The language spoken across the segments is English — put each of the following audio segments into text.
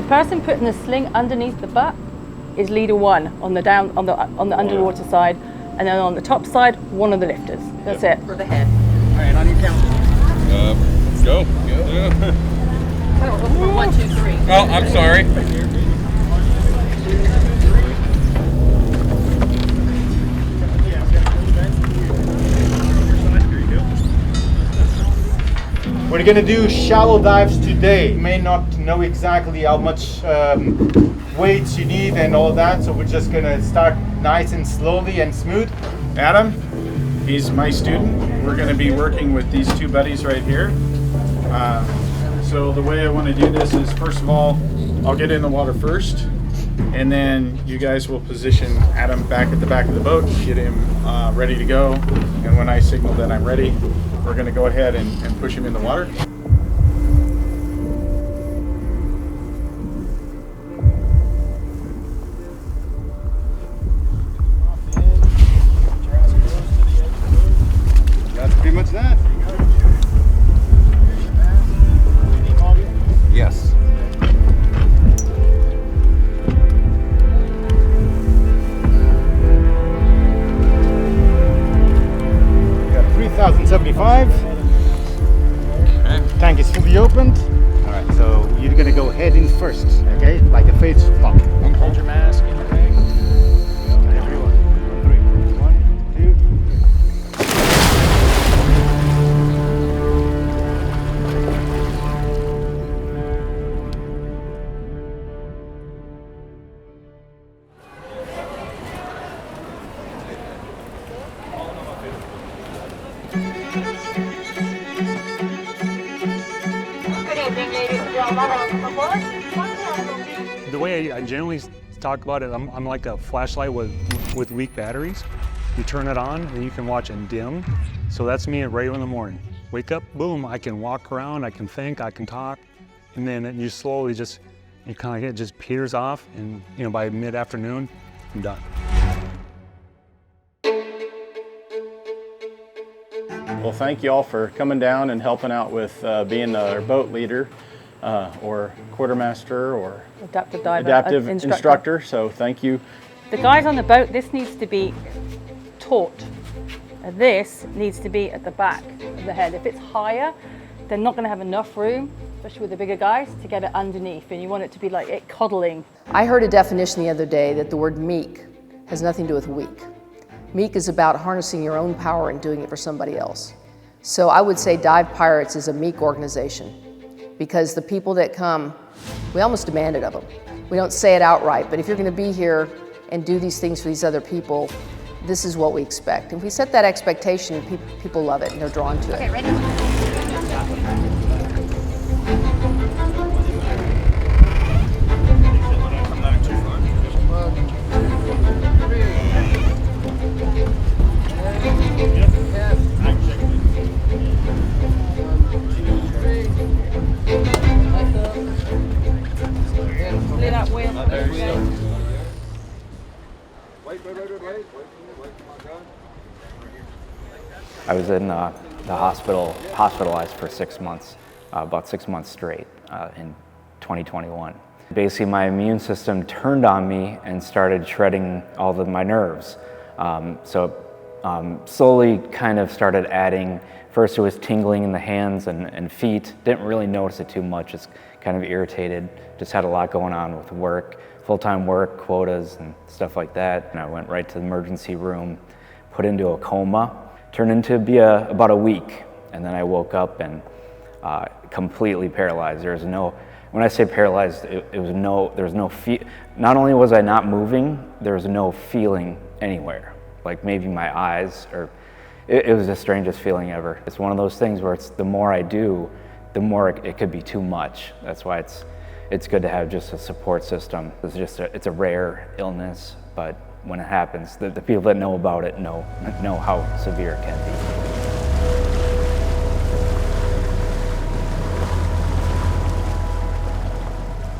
person putting the sling underneath the butt is leader one on the underwater side, and then on the top side, one of the lifters. That's it. For the head. All right, on your count. Go. Oh, 1, 2, 3. Oh, I'm sorry. We're gonna do shallow dives today. You may not know exactly how much weights you need and all that, so we're just gonna start nice and slowly and smooth. Adam, he's my student. We're gonna be working with these two buddies right here. So the way I wanna do this is, first of all, I'll get in the water first, and then you guys will position Adam back at the back of the boat, get him ready to go, and when I signal that I'm ready, we're going to go ahead and push him in the water. That's pretty much that. Yes. We got 3,075. Okay. Tank is fully opened. All right, so you're gonna go head in first, okay? Like a face pump. Hold your mask in your bag. Everyone, 3, 1, 2. The way I generally talk about it, I'm like a flashlight with weak batteries. You turn it on and you can watch in dim. So that's me right in the morning. Wake up, boom, I can walk around, I can think, I can talk. And then you slowly it just peters off, and by mid-afternoon, I'm done. Well, thank you all for coming down and helping out with being our boat leader or quartermaster or Adaptive diver. adaptive instructor. So thank you. The guys on the boat, this needs to be taut. And this needs to be at the back of the head. If it's higher, they're not going to have enough room, especially with the bigger guys, to get it underneath. And you want it to be like it coddling. I heard a definition the other day that the word meek has nothing to do with weak. Meek is about harnessing your own power and doing it for somebody else. So I would say Dive Pirates is a meek organization, because the people that come, we almost demand it of them. We don't say it outright, but if you're going to be here and do these things for these other people, this is what we expect. If we set that expectation, people love it and they're drawn to it. Okay, ready? I was in the hospital, hospitalized for 6 months, about 6 months straight in 2021. Basically, my immune system turned on me and started shredding all of my nerves. Slowly kind of started adding, first it was tingling in the hands and feet, didn't really notice it too much, just kind of irritated, just had a lot going on with work, full-time work, quotas and stuff like that. And I went right to the emergency room, put into a coma, turned into about a week. And then I woke up and completely paralyzed. When I say paralyzed, there was no not only was I not moving, there was no feeling anywhere. Like maybe my eyes, or it was the strangest feeling ever. It's one of those things where it's the more I do, the more it could be too much. That's why it's good to have just a support system. It's a rare illness, but when it happens, the people that know about it know how severe it can be.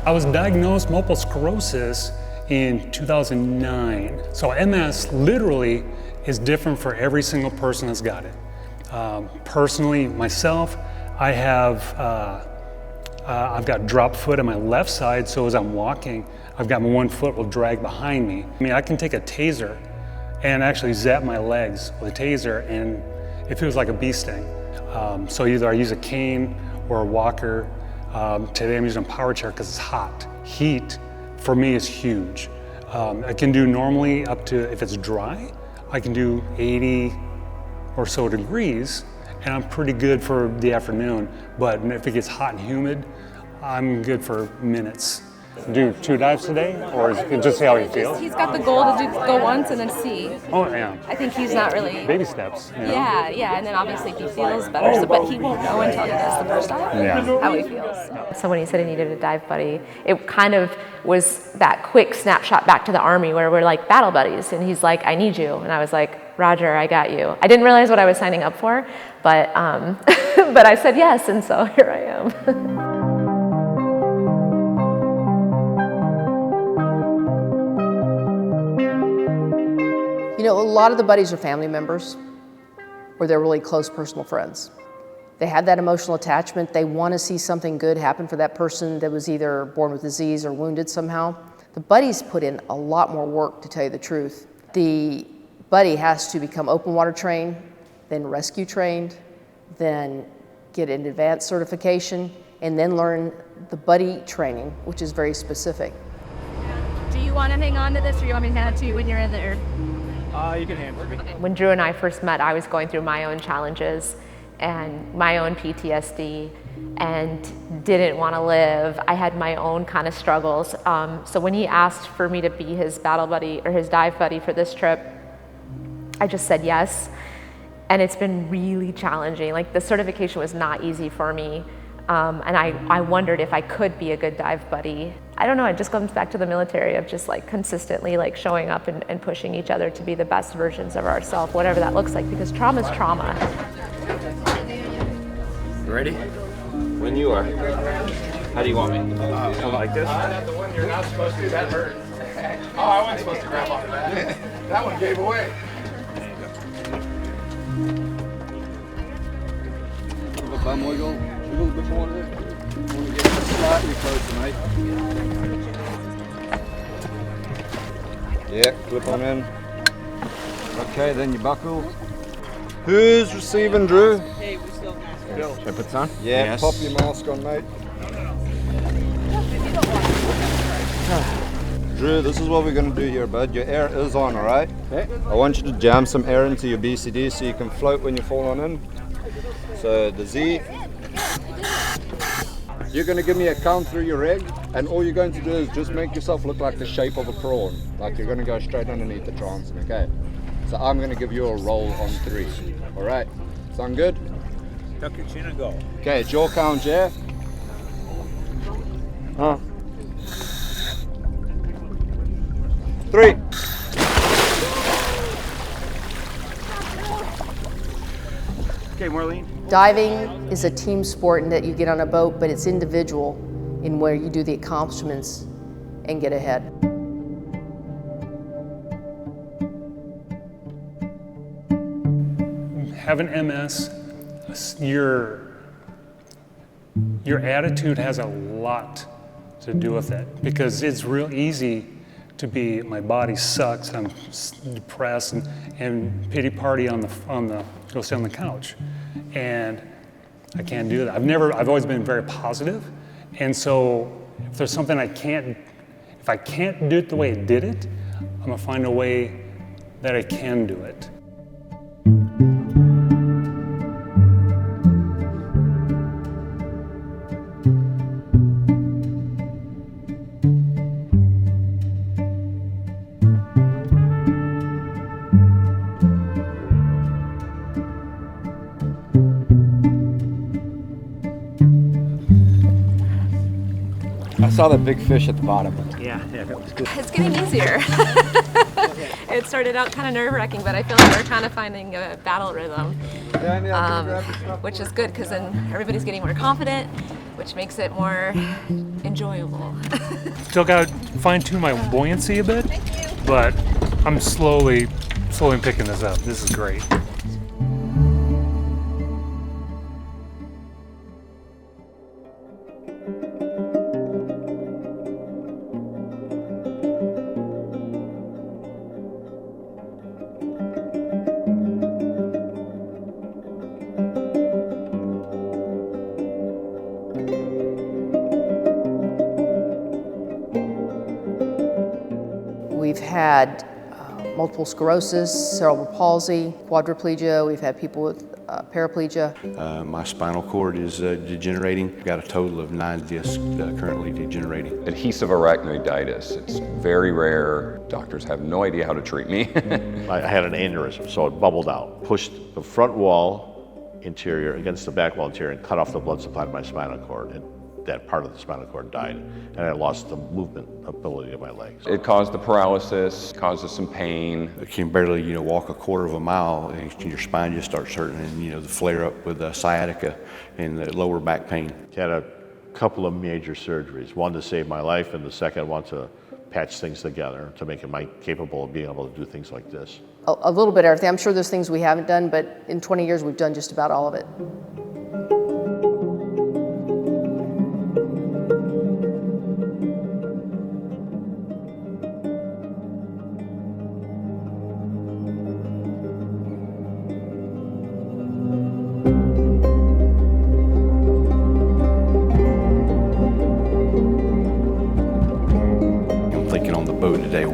I was diagnosed multiple sclerosis in 2009. So MS literally is different for every single person that's got it. Personally, myself, I have I've got drop foot on my left side, so as I'm walking, I've got my one foot will drag behind me. I mean, I can take a taser and actually zap my legs with a taser, and it feels like a bee sting. So either I use a cane or a walker. Today I'm using a power chair because it's hot. Heat, for me, is huge. I can do normally up to, if it's dry, I can do 80 or so degrees, and I'm pretty good for the afternoon. But if it gets hot and humid, I'm good for minutes. Do 2 dives today, or just see how he feels? He's got the goal to go once and then see. Oh, yeah. I think he's not really... Baby steps. You know? Yeah, and then obviously if he feels better, but he won't know until he does the first dive how he feels. So when he said he needed a dive buddy, it kind of was that quick snapshot back to the Army where we're like battle buddies, and he's like, I need you. And I was like, Roger, I got you. I didn't realize what I was signing up for, but, but I said yes, and so here I am. You know, a lot of the buddies are family members, or they're really close personal friends. They have that emotional attachment. They want to see something good happen for that person that was either born with disease or wounded somehow. The buddies put in a lot more work, to tell you the truth. The buddy has to become open water trained, then rescue trained, then get an advanced certification, and then learn the buddy training, which is very specific. Do you want to hang on to this, or you want me to hand it to you when you're in there? You can handle it. When Drew and I first met, I was going through my own challenges and my own PTSD and didn't want to live. I had my own kind of struggles. So when he asked for me to be his battle buddy or his dive buddy for this trip, I just said yes. And it's been really challenging. Like, the certification was not easy for me. And I wondered if I could be a good dive buddy. I don't know, it just comes back to the military of just like consistently like showing up and pushing each other to be the best versions of ourselves, whatever that looks like, because trauma's trauma. You ready? When you are. How do you want me? Like this? The one you're not supposed to, that hurt. Oh, I wasn't supposed to grab onto that. That one gave away. Bit of a bum wiggle, a little bit more there. Want to get slightly closer, mate. Yeah, clip on in. Okay, then you buckle. Who's receiving, Drew? Hey, we still have Should I put this on? Yeah, Yes. pop your mask on, mate. Drew, this is what we're going to do here, bud. Your air is on, all right? Okay. I want you to jam some air into your BCD so you can float when you fall on in. So the Z. You're going to give me a count through your rig, and all you're going to do is just make yourself look like the shape of a prawn. Like you're going to go straight underneath the transom, okay? So I'm going to give you a roll on 3. All right? Sound good? Tuck your chin and go. Okay, it's your count, yeah? 3. Okay, Marlene. Diving is a team sport in that you get on a boat, but it's individual in where you do the accomplishments and get ahead. Having MS, your attitude has a lot to do with it, because it's real easy to be, my body sucks, I'm depressed, and pity party on the go sit on the couch, and I can't do that. I've always been very positive, and so if there's something if I can't do it the way I did it, I'm gonna find a way that I can do it. I saw the big fish at the bottom. Yeah, that was good. It's getting easier. It started out kind of nerve-wracking, but I feel like we're kind of finding a battle rhythm, which is good because then everybody's getting more confident, which makes it more enjoyable. Still got to fine-tune my buoyancy a bit, but I'm slowly picking this up. This is great. We've had multiple sclerosis, cerebral palsy, quadriplegia. We've had people with paraplegia. My spinal cord is degenerating. I've got a total of 9 discs currently degenerating. Adhesive arachnoiditis. It's very rare. Doctors have no idea how to treat me. I had an aneurysm, so it bubbled out. Pushed the front wall interior against the back wall interior and cut off the blood supply to my spinal cord. And that part of the spinal cord died, and I lost the movement ability of my legs. It caused the paralysis, causes some pain. I can barely, walk a quarter of a mile, and your spine just starts hurting, and the flare up with sciatica and the lower back pain. Had a couple of major surgeries, one to save my life, and the second one to patch things together to make me capable of being able to do things like this. A little bit of everything. I'm sure there's things we haven't done, but in 20 years we've done just about all of it.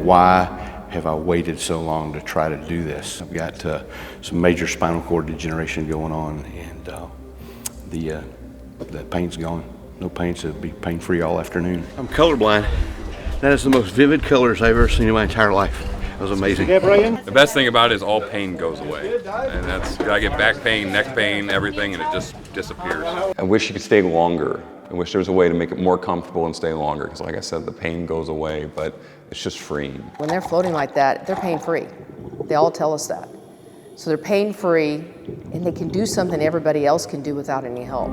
Why have I waited so long to try to do this? I've got some major spinal cord degeneration going on, and the pain's gone. No pain, so it'll be pain-free all afternoon. I'm colorblind. That is the most vivid colors I've ever seen in my entire life. It was amazing. The best thing about it is all pain goes away. And I get back pain, neck pain, everything, and it just disappears. I wish you could stay longer. I wish there was a way to make it more comfortable and stay longer, because like I said, the pain goes away, but it's just freeing. When they're floating like that, they're pain-free. They all tell us that. So they're pain-free, and they can do something everybody else can do without any help.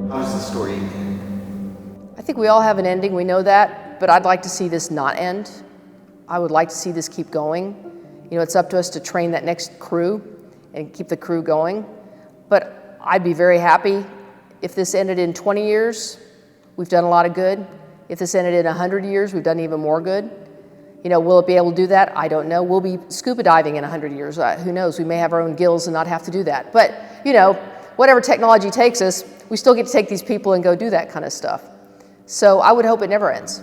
How does the story end? I think we all have an ending, we know that, but I'd like to see this not end. I would like to see this keep going. It's up to us to train that next crew and keep the crew going. But I'd be very happy if this ended in 20 years, we've done a lot of good. If this ended in 100 years, we've done even more good. Will it be able to do that? I don't know. We'll be scuba diving in 100 years. Who knows? We may have our own gills and not have to do that. But, whatever technology takes us, we still get to take these people and go do that kind of stuff. So I would hope it never ends.